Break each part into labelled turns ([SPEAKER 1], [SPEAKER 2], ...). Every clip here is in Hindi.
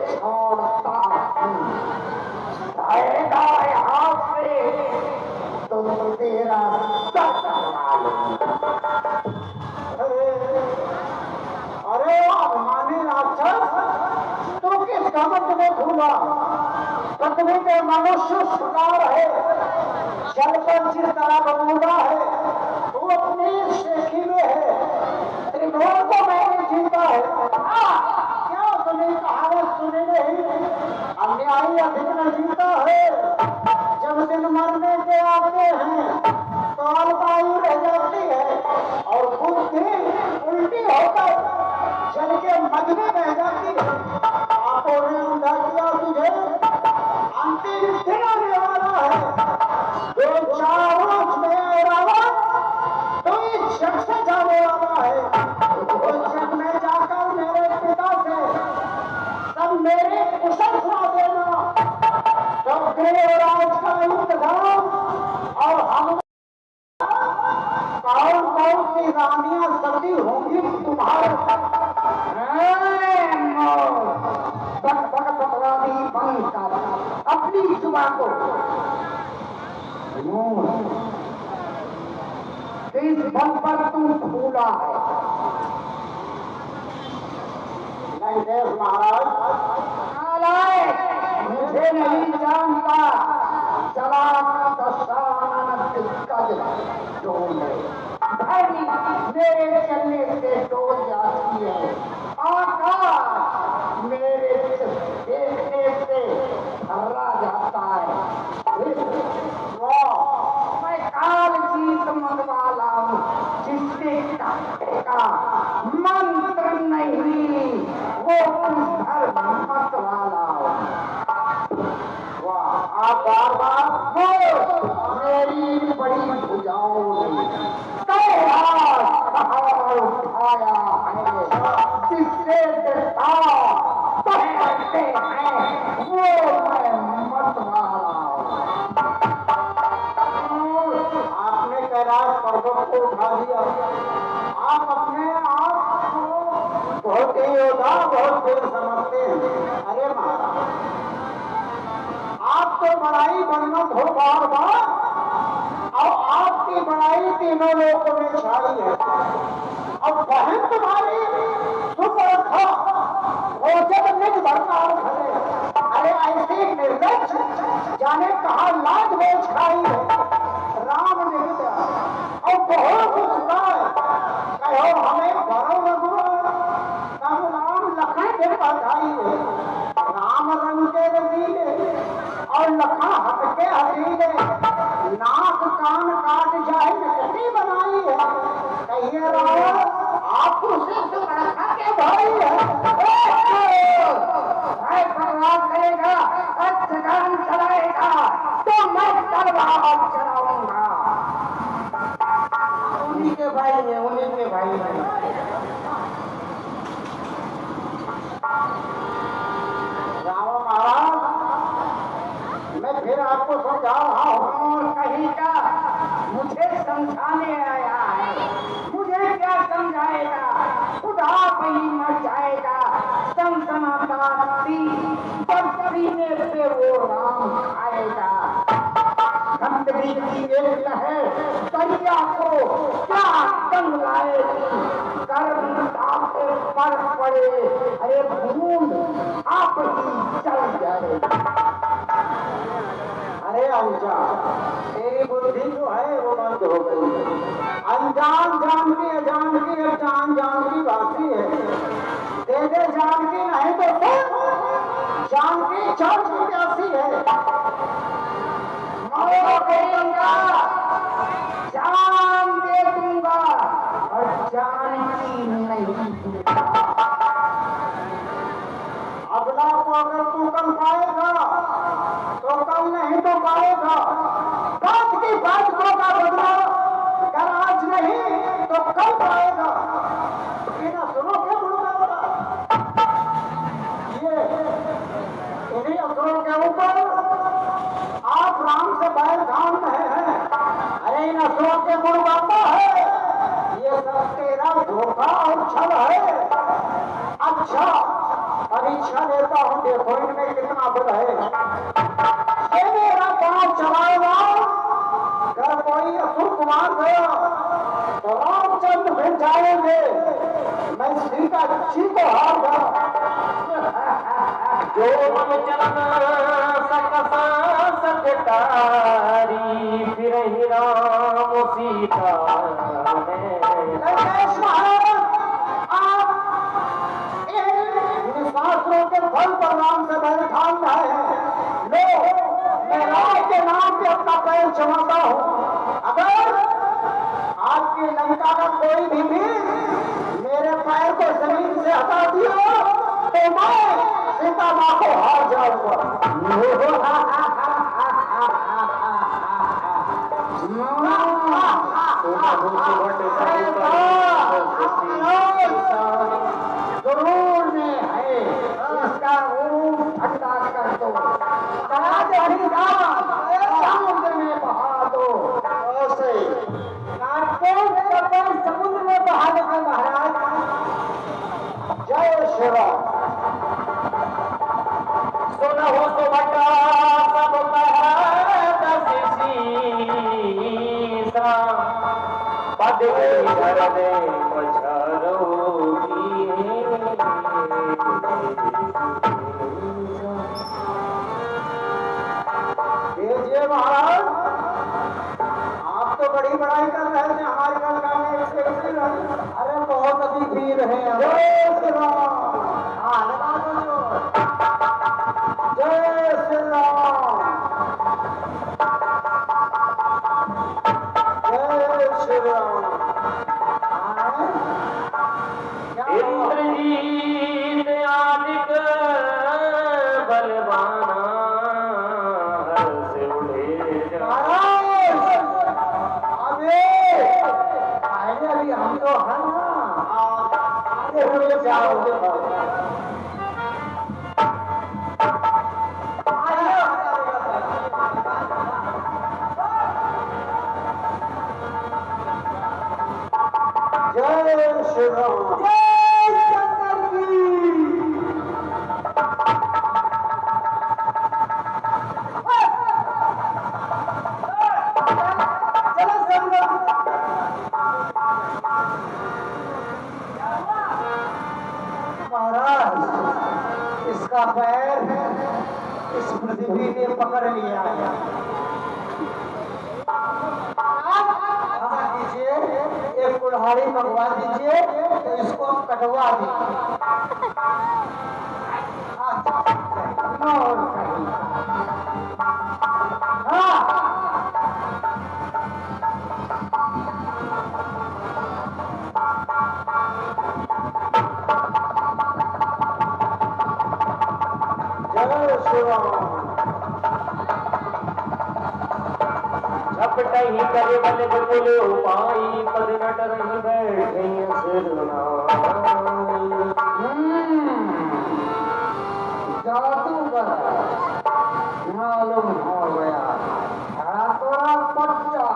[SPEAKER 1] छोड़ता हूँ, जाएगा यहाँ से तो तेरा सर कटवा लूंगा।
[SPEAKER 2] अरे अभिमानी राक्षस, तू किस घमंड में घूमा? पृथ्वी पे मनुष्य सुनार है, जल पर जिस तरह बबूला है, तू अपनी शेखी में है। त्रिभुवन को मैंने जीता है। क्या तूने कहावत सुनी नहीं? अन्यायी अधिक न जीता है। जब दिन मरने के आते हैं तो अल्पायु रह जाती है और बुद्धि उल्टी होकर जल के मध्य में बह जाती है। आपो ने अंधा किया तुझे, अंतिम दिन आने वाला है। दो चार रोज में रावण तो इस जग से जाने वाला है। उस जग में जाकर मेरे पिता से सब मेरे कुशल सुना देना। सब देवराज का इंतजाम और हम कौन कौन सी रानियां सती होंगी तुम्हारे
[SPEAKER 1] बकवादी बंद कर अपनी जुबान को। इस बल पर तू भूला है।
[SPEAKER 2] नहीं देव महाराज,
[SPEAKER 1] मुझे नहीं जानता। चला दशानन दिग्गज डोले धरनी मेरे चलने से डोल जाती है। आकाश मेरे देखने से भरा जाता है। मैं काल जीत मत वाला हूँ, जिससे का मंत्र नहीं, वो धर्म मत वाला हूँ।
[SPEAKER 2] आप बार बार
[SPEAKER 1] मेरी बड़ी भुजाओं ने पहाड़ उठाया है, जिससे पकड़ते हैं वो मैं मत वाला हूँ।
[SPEAKER 2] आपने कैलाश पर्वत को उठा दिया। आप अपने आप को बहुत ही योद्धा, बहुत देर समझते हैं। अरे महाराज, आप तो बड़ाई बनमत हो बार बार, और आपकी बड़ाई तीनों लोगों में छाई है। अब बहन तुम्हारी सुपरखा भोजन निज भरकार खड़े। अरे ऐसी निर्लज, जाने कहा लाज बेच खाई है। राम ने दिया और बहुत उसका कहो हमें बड़ो लगुआ, तब राम लखन के बधाई है। राम रंग के रंगीले और लखन हटके हसीले, नाक कान काट जाए नकली बनाई है। कहिए रावण आप उसे सुबरखा के भाई है।
[SPEAKER 1] प्रवाद करेगा, अर्थगान चलाएगा तो मैं तलवार चलाऊंगा।
[SPEAKER 2] उन्हीं के भाई हैं, उन्हीं के भाई हैं। रावण महाराज, मैं फिर आपको समझा रहा हूँ।
[SPEAKER 1] कहीं का मुझे समझाने आया है, मुझे क्या समझाएगा? खुद आप ही मर जाएगा। सीने पे वो राम खाएगा। गंदगी की एक लहर दरिया को क्या तंग लाएगी। गर्म तापे पर पड़े, अरे बूंद आप ही चल जाए।
[SPEAKER 2] अरे अनजान, तेरी बुद्धि जो है वो बंद हो गई। अनजान जान की, अजान की, अजान जान की बाकी है। दे दे जान की, नहीं तो जान की चार की प्यासी है।
[SPEAKER 1] जान दे दूंगा और जान की नहीं दूंगा।
[SPEAKER 2] अगला को अगर तू कल पाएगा तो कल नहीं तो पाएगा। बात की बात को का बदला अगर आज नहीं तो कल पाएगा। बिना सुनो क्या बोलूंगा? ये इन्हीं असरों के ऊपर आप राम से बैर काम रहे हैं। अरे इन असरों के गुणगाता है, ये सब तेरा धोखा और छल है। अच्छा परीक्षा लेता हूँ, देखो इनमें कितना बल है। ये मेरा काम चलाएगा, अगर कोई असुर कुमार गया तो रामचंद्र फिर जाएंगे, मैं सीता जी को हार गया।
[SPEAKER 3] जो मन चलन सकसा सकतारी फिर ही राम सीता
[SPEAKER 2] लंकेश महाराज, आप इन शास्त्रों के फल पर राम से भय ठान रहे हैं। लो, मैं राम के नाम पे अपना पैर जमाता हूँ। अगर आपकी लंका का कोई भी मेरे पैर को जमीन से हटा दिया तो मैं सीता माँ को हार जाऊंगा। जरूर में है, इसका ऊँट ठंडा कर दो, समुद्र में बहा दो। समुद्र में बहा दो महाराज। जय श्री राम।
[SPEAKER 3] सुनहु सुभटा सब दस सीसा पद धर दे
[SPEAKER 2] ये महाराज, आप तो बड़ी बड़ाई कर रहे थे हमारी लंका में एक से एक वीर हैं। अरे बहुत अधिक वीर हैं। जय श्री राम। जय श्री राम। जय श्री राम।
[SPEAKER 3] इंद्रजीत आदिक बलवाना हर्ष उड़े
[SPEAKER 2] अभी हम तो है ना, जाओ। जय श्री राम। जय शंकर की। महाराज, इसका पैर इस पृथ्वी ने पकड़ लिया है। दीजिए, एक कुल्हाड़ी मंगवा दीजिए तो इसको कटवा दीजिए। जय श्री राम।
[SPEAKER 3] झपट ही करे बल बोले उपाई पद नट रही बैठे सिरनाई।
[SPEAKER 2] जादूगर मालूम हो गया, थोड़ा बच्चा।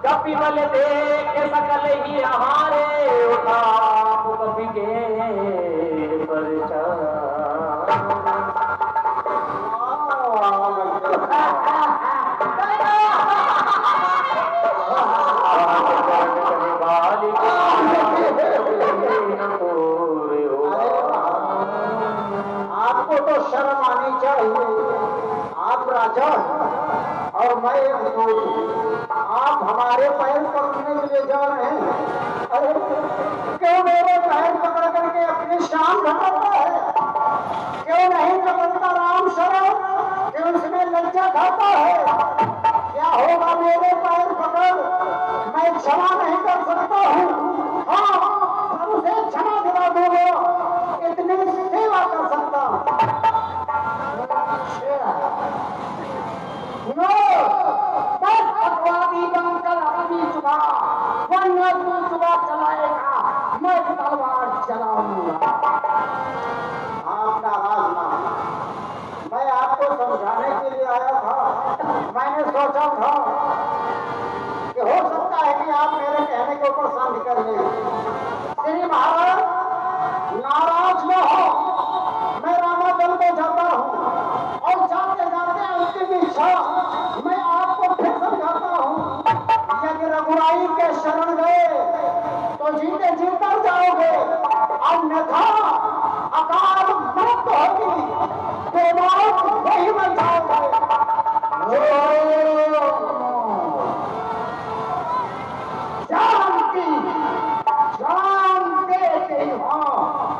[SPEAKER 3] कपि बल देख सकल ही हारे उठा कपि के परचान।
[SPEAKER 2] आपको तो शर्म आनी चाहिए, आप राजा और मैं एक दूत, आप हमारे पैर पकड़ने के लिए जा रहे हैं। अरे क्यों मेरे पैर पकड़ करके अपनी शान घटाता है? क्यों नहीं पकड़ता राम शरण? क्यों इसमें लज्जा खाता है? क्या होगा मेरे पैर पकड़? मैं क्षमा नहीं कर सकता हूँ। हाँ, पर उसे क्षमा दिला दूंगा, इतनी सेवा कर सकता हूँ। बस भगवानी बनकर अपनी जुबान, वरना तू जुबान चलाएगा, मैं तलवार चलाऊंगा। आप नाराज ना, मैं आपको पसंद कर ले। श्री महाराज नाराज न हो, मैं रामाजल को जाता हूँ और जाते जाते अंतिम इच्छा मैं आपको फिर समझाता हूँ, यदि रघुराई के शरण गए तो जीते जीता जाओगे, अन्यथा अकाल मौत होगी, बेमौत वही बन जाओगे।
[SPEAKER 1] जानती जान देते हो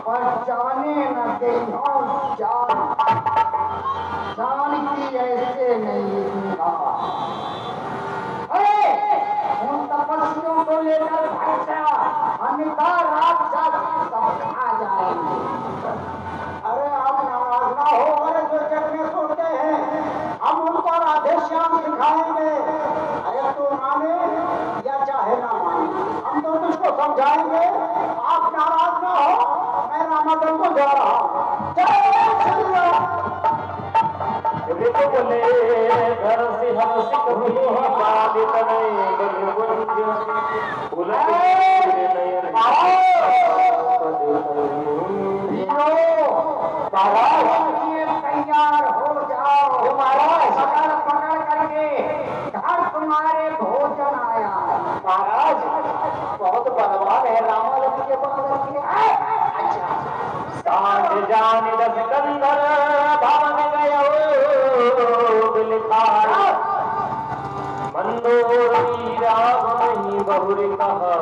[SPEAKER 1] पर जाने न दे हो, जानती ऐसे नहीं दूंगा। अरे उन तपस्वियों को लेकर भाग जा, अन्यथा राक्षस सब खा जाएंगे।
[SPEAKER 2] अरे आप नाराज ना हो, अरे जो जग में सोते हैं हम उनको राधे श्याम सिखाएंगे। अरे तू माने या चाहे ना माने, हम तो तुझको समझाएंगे। आप नाराज ना हो, मैं रामादल को जा रहा हूँ। जय श्री राम।
[SPEAKER 3] ऋतु बोले घर से हम सिख भी बाधित नहीं बलवंज
[SPEAKER 1] तैयार हो जाओ महाराज, पकड़ पकड़ करके घर तुम्हारे भोजन आया।
[SPEAKER 2] महाराज बहुत बलवान है रामादल के बलवान के। अच्छा
[SPEAKER 3] सांझ जान दस कंधर भवन गयो बिलखार मंदोरी राम बहुरी कहा